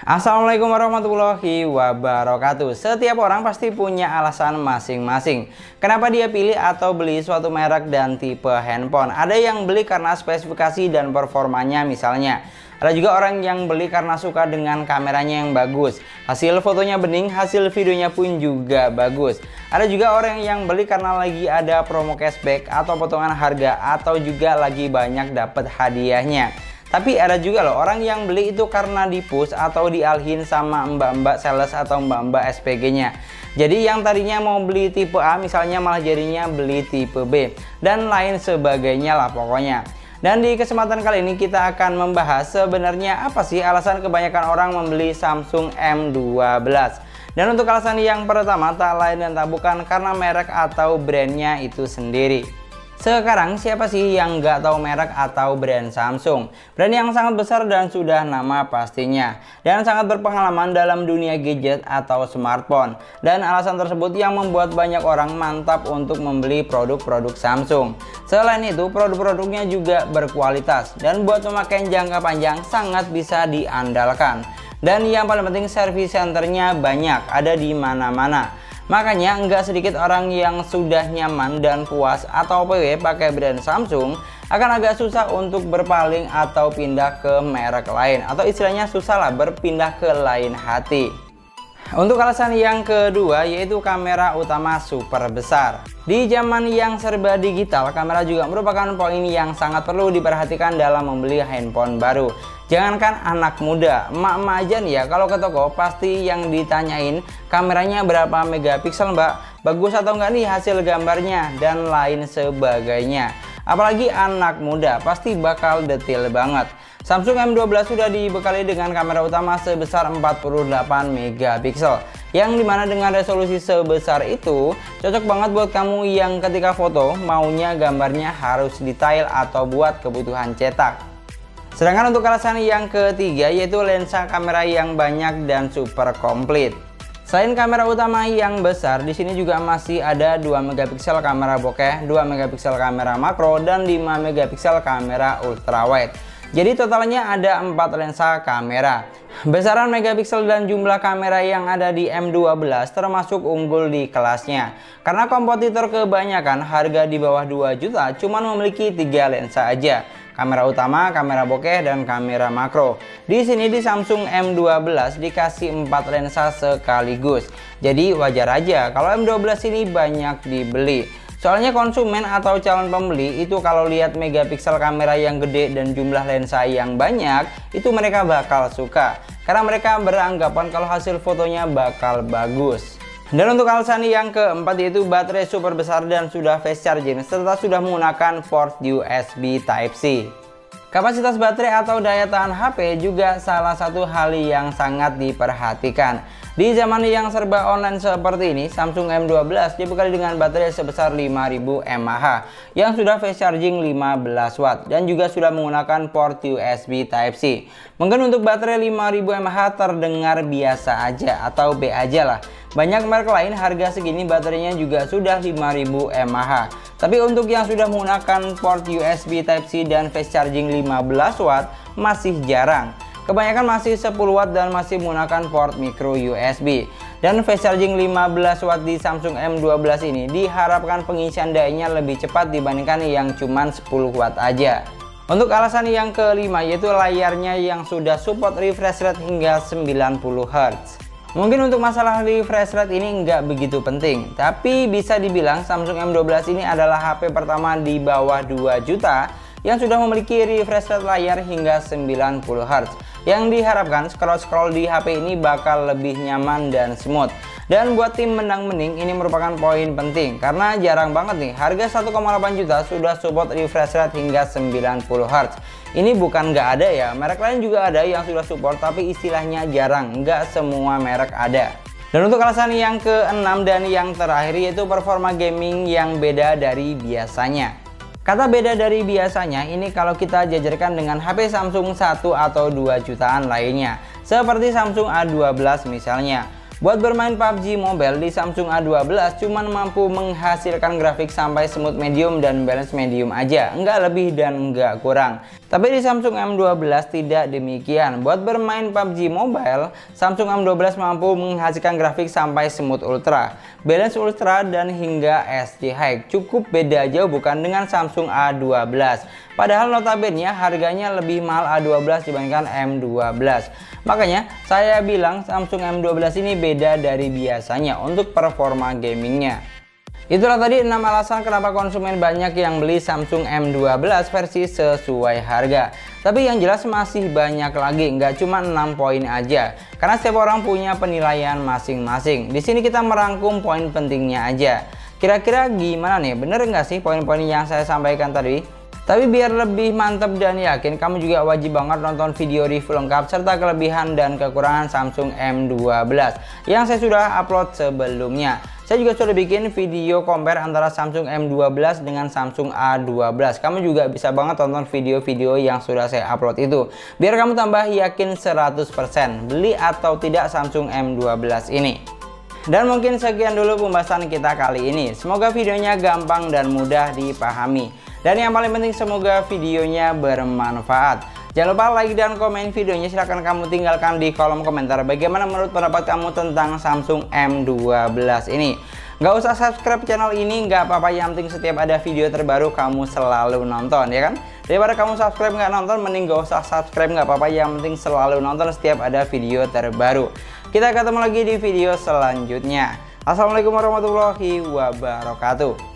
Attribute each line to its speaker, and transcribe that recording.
Speaker 1: Assalamualaikum warahmatullahi wabarakatuh. Setiap orang pasti punya alasan masing-masing kenapa dia pilih atau beli suatu merek dan tipe handphone. Ada yang beli karena spesifikasi dan performanya misalnya. Ada juga orang yang beli karena suka dengan kameranya yang bagus, hasil fotonya bening, hasil videonya pun juga bagus. Ada juga orang yang beli karena lagi ada promo cashback atau potongan harga, atau juga lagi banyak dapat hadiahnya. Tapi ada juga loh orang yang beli itu karena di-push atau dialihin sama mbak-mbak sales atau mbak-mbak SPG-nya. Jadi yang tadinya mau beli tipe A misalnya malah jadinya beli tipe B dan lain sebagainya lah pokoknya. Dan di kesempatan kali ini kita akan membahas sebenarnya apa sih alasan kebanyakan orang membeli Samsung M12. Dan untuk alasan yang pertama tak lain dan tak bukan karena merek atau brandnya itu sendiri. Sekarang siapa sih yang nggak tahu merek atau brand Samsung? Brand yang sangat besar dan sudah nama pastinya, dan sangat berpengalaman dalam dunia gadget atau smartphone. Dan alasan tersebut yang membuat banyak orang mantap untuk membeli produk-produk Samsung. Selain itu, produk-produknya juga berkualitas dan buat pemakaian jangka panjang sangat bisa diandalkan. Dan yang paling penting, service centernya banyak, ada di mana-mana. Makanya nggak sedikit orang yang sudah nyaman dan puas atau PW pakai brand Samsung akan agak susah untuk berpaling atau pindah ke merek lain, atau istilahnya susah lah berpindah ke lain hati. Untuk alasan yang kedua yaitu kamera utama super besar. Di zaman yang serba digital, kamera juga merupakan poin yang sangat perlu diperhatikan dalam membeli handphone baru. Jangankan anak muda, emak-emak aja nih ya, kalau ke toko pasti yang ditanyain kameranya berapa megapiksel mbak, bagus atau enggak nih hasil gambarnya, dan lain sebagainya. Apalagi anak muda pasti bakal detail banget. Samsung M12 sudah dibekali dengan kamera utama sebesar 48 megapiksel, yang dimana dengan resolusi sebesar itu cocok banget buat kamu yang ketika foto maunya gambarnya harus detail atau buat kebutuhan cetak. Sedangkan untuk alasan yang ketiga yaitu lensa kamera yang banyak dan super komplit. Selain kamera utama yang besar, di sini juga masih ada 2 megapiksel kamera bokeh, 2 megapiksel kamera makro, dan 5 megapiksel kamera ultrawide. Jadi totalnya ada 4 lensa kamera. Besaran megapiksel dan jumlah kamera yang ada di M12 termasuk unggul di kelasnya. Karena kompetitor kebanyakan harga di bawah 2 juta cuman memiliki 3 lensa aja. Kamera utama, kamera bokeh, dan kamera makro. Di sini di Samsung M12 dikasih 4 lensa sekaligus. Jadi wajar aja kalau M12 ini banyak dibeli. Soalnya konsumen atau calon pembeli itu kalau lihat megapiksel kamera yang gede dan jumlah lensa yang banyak, itu mereka bakal suka. Karena mereka beranggapan kalau hasil fotonya bakal bagus. Dan untuk alasan yang keempat yaitu baterai super besar dan sudah fast charging serta sudah menggunakan port USB Type-C. Kapasitas baterai atau daya tahan HP juga salah satu hal yang sangat diperhatikan. Di zaman yang serba online seperti ini, Samsung M12 dibekali dengan baterai sebesar 5000 mAh yang sudah fast charging 15 watt dan juga sudah menggunakan port USB Type-C. Mungkin untuk baterai 5000 mAh terdengar biasa aja atau B aja lah. Banyak merek lain harga segini baterainya juga sudah 5000 mAh. Tapi untuk yang sudah menggunakan port USB Type-C dan fast charging 15 watt masih jarang. Kebanyakan masih 10 watt dan masih menggunakan port micro USB. Dan fast charging 15 watt di Samsung M12 ini diharapkan pengisian dayanya lebih cepat dibandingkan yang cuman 10 watt aja. Untuk alasan yang kelima yaitu layarnya yang sudah support refresh rate hingga 90 Hz. Mungkin untuk masalah refresh rate ini nggak begitu penting, tapi bisa dibilang Samsung M12 ini adalah HP pertama di bawah 2 juta yang sudah memiliki refresh rate layar hingga 90 Hz. Yang diharapkan scroll-scroll di HP ini bakal lebih nyaman dan smooth. Dan buat tim menang mending ini merupakan poin penting karena jarang banget nih harga 1,8 juta sudah support refresh rate hingga 90 Hz. Ini bukan nggak ada ya, merek lain juga ada yang sudah support tapi istilahnya jarang, nggak semua merek ada. Dan untuk alasan yang keenam dan yang terakhir yaitu performa gaming yang beda dari biasanya. Kata beda dari biasanya ini kalau kita jajarkan dengan HP Samsung 1 atau 2 jutaan lainnya, seperti Samsung A12 misalnya. Buat bermain PUBG Mobile di Samsung A12 cuman mampu menghasilkan grafik sampai smooth medium dan balance medium aja, nggak lebih dan nggak kurang. Tapi di Samsung M12 tidak demikian. Buat bermain PUBG Mobile, Samsung M12 mampu menghasilkan grafik sampai Smooth Ultra, Balance Ultra, dan hingga SD High. Cukup beda jauh bukan dengan Samsung A12. Padahal notabene harganya lebih mahal A12 dibandingkan M12. Makanya saya bilang Samsung M12 ini beda dari biasanya untuk performa gamingnya. Itulah tadi 6 alasan kenapa konsumen banyak yang beli Samsung M12 versi sesuai harga. Tapi yang jelas masih banyak lagi, nggak cuma 6 poin aja. Karena setiap orang punya penilaian masing-masing. Di sini kita merangkum poin pentingnya aja. Kira-kira gimana nih? Bener nggak sih poin-poin yang saya sampaikan tadi? Tapi biar lebih mantap dan yakin, kamu juga wajib banget nonton video review lengkap serta kelebihan dan kekurangan Samsung M12 yang saya sudah upload sebelumnya. Saya juga sudah bikin video compare antara Samsung M12 dengan Samsung A12. Kamu juga bisa banget tonton video-video yang sudah saya upload itu, biar kamu tambah yakin 100% beli atau tidak Samsung M12 ini. Dan mungkin sekian dulu pembahasan kita kali ini. Semoga videonya gampang dan mudah dipahami. Dan yang paling penting, semoga videonya bermanfaat. Jangan lupa like dan komen videonya. Silahkan kamu tinggalkan di kolom komentar bagaimana menurut pendapat kamu tentang Samsung M12 ini. Gak usah subscribe channel ini, gak apa-apa, yang penting setiap ada video terbaru kamu selalu nonton, ya kan? Daripada kamu subscribe nggak nonton, mending gak usah subscribe, nggak apa-apa, yang penting selalu nonton setiap ada video terbaru. Kita ketemu lagi di video selanjutnya. Assalamualaikum warahmatullahi wabarakatuh.